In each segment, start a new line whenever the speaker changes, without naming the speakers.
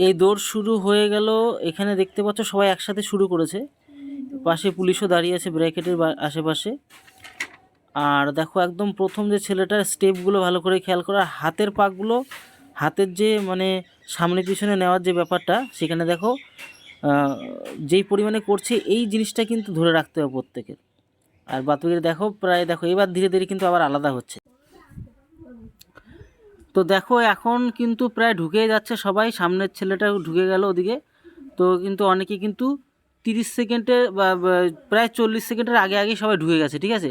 এই দৌড় শুরু হয়ে গেল। এখানে দেখতে পাচ্ছ সবাই একসাথে শুরু করেছে, পাশে পুলিশও দাঁড়িয়ে আছে ব্র্যাকেটের আশেপাশে। আর দেখো একদম প্রথম যে ছেলেটার স্টেপগুলো ভালো করে খেয়াল করা, হাতের পাকগুলো, হাতের যে মানে সামনে পিছনে নেওয়ার যে ব্যাপারটা, সেখানে দেখো যেই পরিমাণে করছে এই জিনিসটা কিন্তু ধরে রাখতে হবে প্রত্যেকের। আর বাতুকে দেখো প্রায় দেখো এবার ধীরে ধীরে কিন্তু আবার আলাদা হচ্ছে। তো দেখো এখন কিন্তু প্রায় ঢুকে যাচ্ছে সবাই, সামনের ছেলেটা ঢুকে গেল ওদিকে। তো কিন্তু অনেকে কিন্তু 30 সেকেন্ডে বা প্রায় 40 সেকেন্ডের আগে আগে সবাই ঢুকে গেছে, ঠিক আছে।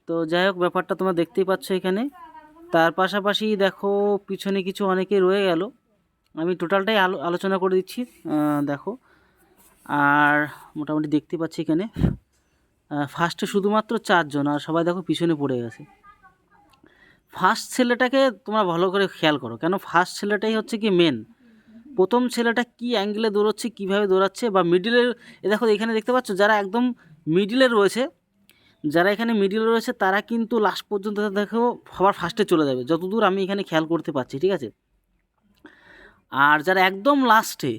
তো যাই হোক ব্যাপারটা তোমরা দেখতেই পাচ্ছ এখানে। তার পাশাপাশি দেখো পিছনে কিছু অনেকে রয়ে গেল, আমি টোটালটাই আলোচনা করে দিচ্ছি। দেখো আর মোটামুটি দেখতে পাচ্ছি এখানে ফার্স্টে শুধুমাত্র 4 জন, আর সবাই দেখো পিছনে পড়ে গেছে। ফার্স্ট ছেলেটাকে তোমরা ভালো করে খেয়াল করো, কেন ফার্স্ট ছেলেটাই হচ্ছে কি মেন। প্রথম ছেলেটা কি অ্যাঙ্গেলে দৌড়চ্ছে, কীভাবে দৌড়াচ্ছে, বা মিডিলের দেখো এখানে দেখতে পাচ্ছ যারা একদম মিডিলে রয়েছে, যারা এখানে মিডিলে রয়েছে তারা কিন্তু লাস্ট পর্যন্ত দেখো সবার ফার্স্টে চলে যাবে, যতদূর আমি এখানে খেয়াল করতে পারছি, ঠিক আছে। আর যারা একদম লাস্টে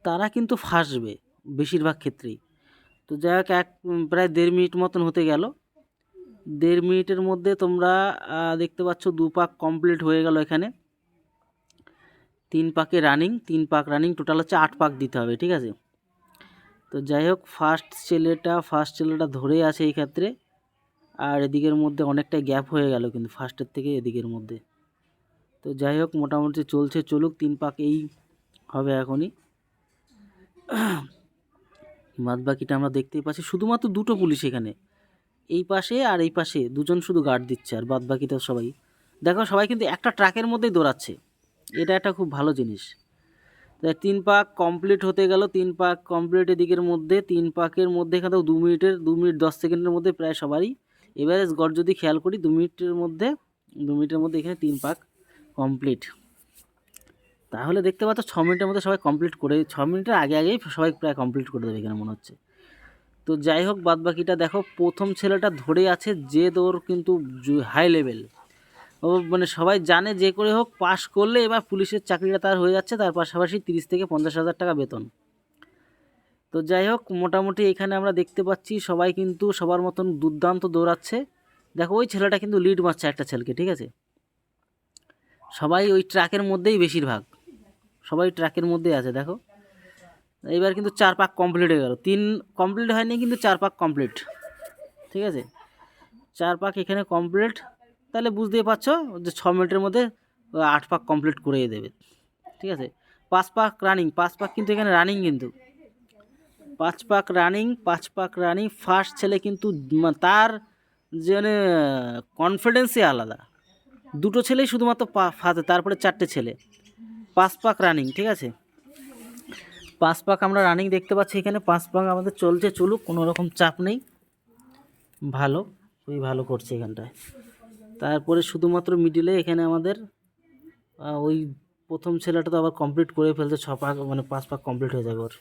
তারা কিন্তু ফার্স্টবে বেশিরভাগ ক্ষেত্রেই। তো যাই হোক প্রায় 1.5 মিনিট মতন হতে গেল। 1.5 মিনিটের মধ্যে তোমরা দেখতে পাচ্ছ 2 পাক কমপ্লিট হয়ে গেল এখানে। 3 পাকে রানিং, 3 পাক রানিং, টোটাল হচ্ছে 8 পাক দিতে হবে, ঠিক আছে। তো যাই হোক ফার্স্ট ছেলেটা ধরে আছে এই ক্ষেত্রে। আর এদিকের মধ্যে অনেকটাই গ্যাপ হয়ে গেল কিন্তু ফার্স্টের থেকে এদিকের মধ্যে। তো যাই হোক মোটামুটি চলছে, চলুক, 3 পাক এই হবে এখনই। বাদ বাকিটা আমরা দেখতেই পাচ্ছি শুধুমাত্র 2টো পুলিশ এখানে, এই পাশে আর এই পাশে 2জন শুধু গার্ড দিচ্ছে, আর বাদ বাকিটা সবাই দেখো সবাই কিন্তু একটা ট্রাকের মধ্যেই দৌড়াচ্ছে, এটা একটা খুব ভালো জিনিস। 3 পাক কমপ্লিট হতে গেল, 3 পাক কমপ্লিট এদিকের মধ্যে, 3 পাকের মধ্যে এখানে 2 মিনিট 10 সেকেন্ডের মধ্যে প্রায় সবারই এভারেজ গড় যদি খেয়াল করি 2 মিনিটের মধ্যে এখানে 3 পাক কমপ্লিট। তাহলে দেখতে পাচ্ছ 6 মিনিটের মধ্যে সবাই কমপ্লিট করে, 6 মিনিটের আগে আগেই সবাই প্রায় কমপ্লিট করে দেবে এখানে মনে হচ্ছে। তো যাই হোক বাদ বাকিটা দেখো, প্রথম ছেলেটা ধরে আছে যে দৌড় কিন্তু হাই লেভেল, ও মানে সবাই জানে যে করে হোক পাস করলে এবার পুলিশের চাকরিটা তার হয়ে যাচ্ছে, তার পাশাপাশি 30 থেকে 50 হাজার টাকা বেতন। তো যাই হোক মোটামুটি এখানে আমরা দেখতে পাচ্ছি সবাই কিন্তু সবার মতন দুর্দান্ত দৌড়াচ্ছে। দেখো ওই ছেলেটা কিন্তু লিড মারছে একটা ছেলেকে, ঠিক আছে। সবাই ওই ট্রাকের মধ্যেই বেশিরভাগ, সবাই ট্রাকের মধ্যেই আছে দেখো। এবার কিন্তু 4 পাক কমপ্লিট হয়ে গেল, 3 কমপ্লিট হয়নি কিন্তু 4 পাক কমপ্লিট, ঠিক আছে। 4 পাক এখানে কমপ্লিট, তাহলে বুঝতেই পারছো যে 6 মিনিটের মধ্যে 8 পাক কমপ্লিট করেই দেবে, ঠিক আছে। 5 পাক রানিং, 5 পাক কিন্তু এখানে রানিং, কিন্তু 5 পাক রানিং ফার্স্ট ছেলে কিন্তু তার যে মানে কনফিডেন্সই আলাদা। 2টো ছেলেই শুধুমাত্র ফাঁদে, তারপরে 4টে ছেলে 5 পাক রানিং, ঠিক আছে। 5 পাক আমরা রানিং দেখতে পাচ্ছি এখানে। 5 পাক আমাদের চলছে, চলুক, কোনো রকম চাপ নেই, ভালো, খুবই ভালো করছে এখানটায়। তারপরে শুধুমাত্র মিডিলে এখানে আমাদের ওই প্রথম ছেলেটা তো আবার কমপ্লিট করে ফেলছে, 6 পাক মানে 5 পাক কমপ্লিট হয়ে যাবে ওর,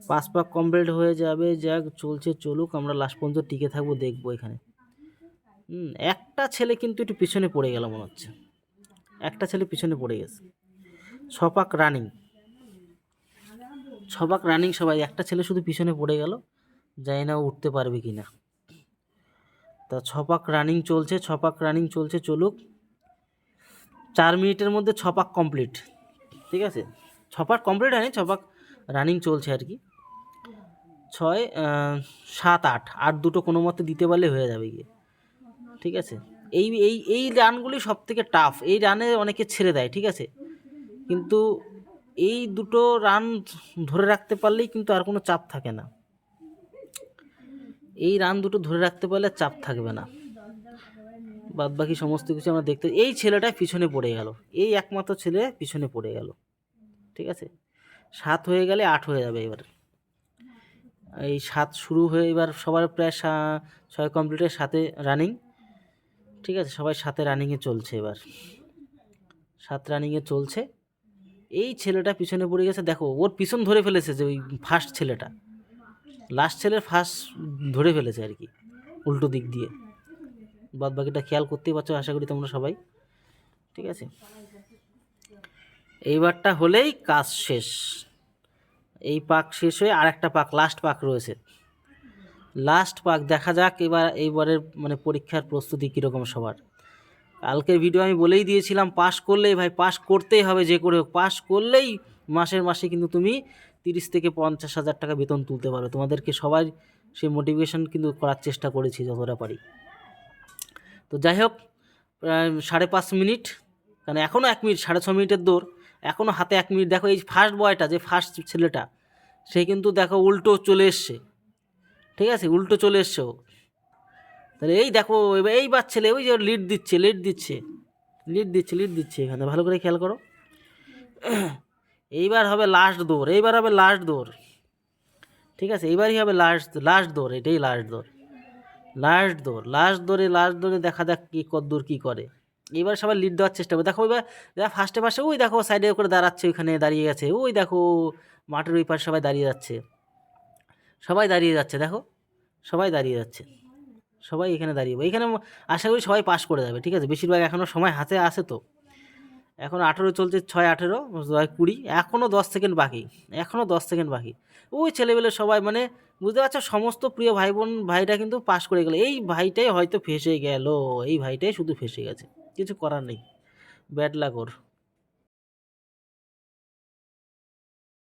5 পাক কমপ্লিট হয়ে যাবে। যাক চলছে, চলুক, আমরা লাস্ট পর্যন্ত টিকে থাকবো, দেখবো এখানে। একটা ছেলে কিন্তু একটু পিছনে পড়ে গেল মনে হচ্ছে, একটা ছেলে পিছনে পড়ে গেছে। 6 পাক রানিং, 6 পাক রানিং সবাই, একটা ছেলে শুধু পিছনে পড়ে গেল, জানি না উঠতে পারবে কি না। তা 6 পাক রানিং চলছে, 6 পাক রানিং চলছে, চলুক। 4 মিনিটের মধ্যে 6 পাক কমপ্লিট, ঠিক আছে। 6 পাক কমপ্লিট হয়নি, 6 পাক রানিং চলছে আর কি। 6 7 8 আর 2টো কোনো মতে দিতে পারলে হয়ে যাবে গিয়ে, ঠিক আছে। এই এই এই রানগুলি সব থেকে টাফ, এই রানে অনেকে ছেড়ে দেয়, ঠিক আছে, কিন্তু এই 2টো রান ধরে রাখতে পারলেই কিন্তু আর কোনো চাপ থাকে না, এই রান 2টো ধরে রাখতে পারলে চাপ থাকবে না। বাদ বাকি সমস্ত কিছু আমরা দেখতে, এই ছেলেটা পিছনে পড়ে গেল, এই একমাত্র ছেলে পিছনে পড়ে গেল, ঠিক আছে। 7 হয়ে গেলে 8 হয়ে যাবে এবার। এই 7 শুরু হয়ে এবার সবার প্রায় 6 কমপ্লিটের সাথে রানিং, ঠিক আছে, সবাই সাথে রানিংয়ে চলছে এবার, 7 রানিংয়ে চলছে। এই ছেলেটা পিছনে পড়ে গেছে, দেখো ওর পিছন ধরে ফেলেছে, যে ওই ফার্স্ট ছেলেটা, লাস্ট ছেলের ফার্স্ট ধরে ফেলেছে আর কি, উল্টো দিক দিয়ে। বাদ বাকিটা খেয়াল করতেই পারছো আশা করি তোমরা সবাই, ঠিক আছে। এইবারটা হলেই কাজ শেষ। এই পাক শেষ হয়ে আরেকটা পাক, লাস্ট পাক রয়েছে। লাস্ট পাক দেখা যাক এইবারের মানে পরীক্ষার প্রস্তুতি কীরকম সবার। কালকের ভিডিও আমি বলেই দিয়েছিলাম, পাস করলেই ভাই, পাস করতেই হবে যে করে হোক। পাস করলেই মাসে কিন্তু তুমি 30 থেকে 50 হাজার টাকা বেতন তুলতে পারো। তোমাদেরকে সবাই সেই মোটিভেশন কিন্তু করার চেষ্টা করেছি যতটা পারি। তো যাই হোক, প্রায় 5.5 মিনিট, কারণ এখনও 1 মিনিট, 6.5 মিনিটের দৌড়, এখনও হাতে 1 মিনিট। দেখো এই ফার্স্ট বয়টা, যে ফার্স্ট ছেলেটা, সে কিন্তু দেখো উল্টো চলে এসছে, ঠিক আছে, উল্টো চলে এসছে ও। তাহলে এই দেখো এইবার ছেলে ওই যে লিড দিচ্ছে এখানে, ভালো করে খেয়াল করো। এইবার হবে লাস্ট দৌড়, ঠিক আছে, এইবারই হবে লাস্ট দৌড়, এটাই লাস্ট দৌড়ে দেখা যাক কি কদ্দূর কি করে। এবার সবাই লিড দেওয়ার চেষ্টা করবে। দেখো এবার ফার্স্টে ওই দেখো সাইডে করে দাঁড়াচ্ছে, ওইখানে দাঁড়িয়ে গেছে, ওই দেখো মাঠের ওই পাশে সবাই দাঁড়িয়ে যাচ্ছে, দেখো সবাই এখানে দাঁড়িয়ে, এখানে আশা করি সবাই পাস করে যাবে, ঠিক আছে। বেশিরভাগ এখনও সময় হাতে আসে, তো এখন 18 চলছে, 6, 18, 20, এখনও 10 সেকেন্ড বাকি, ওই ছেলেবেলে সবাই মানে বুঝতে পারছো, সমস্ত প্রিয় ভাইরা কিন্তু পাস করে গেল। এই ভাইটাই হয়তো ফেঁসে গেল, এই ভাইটাই শুধু ফেঁসে গেছে, কিছু করার নেই, ব্যাড লাক ওর।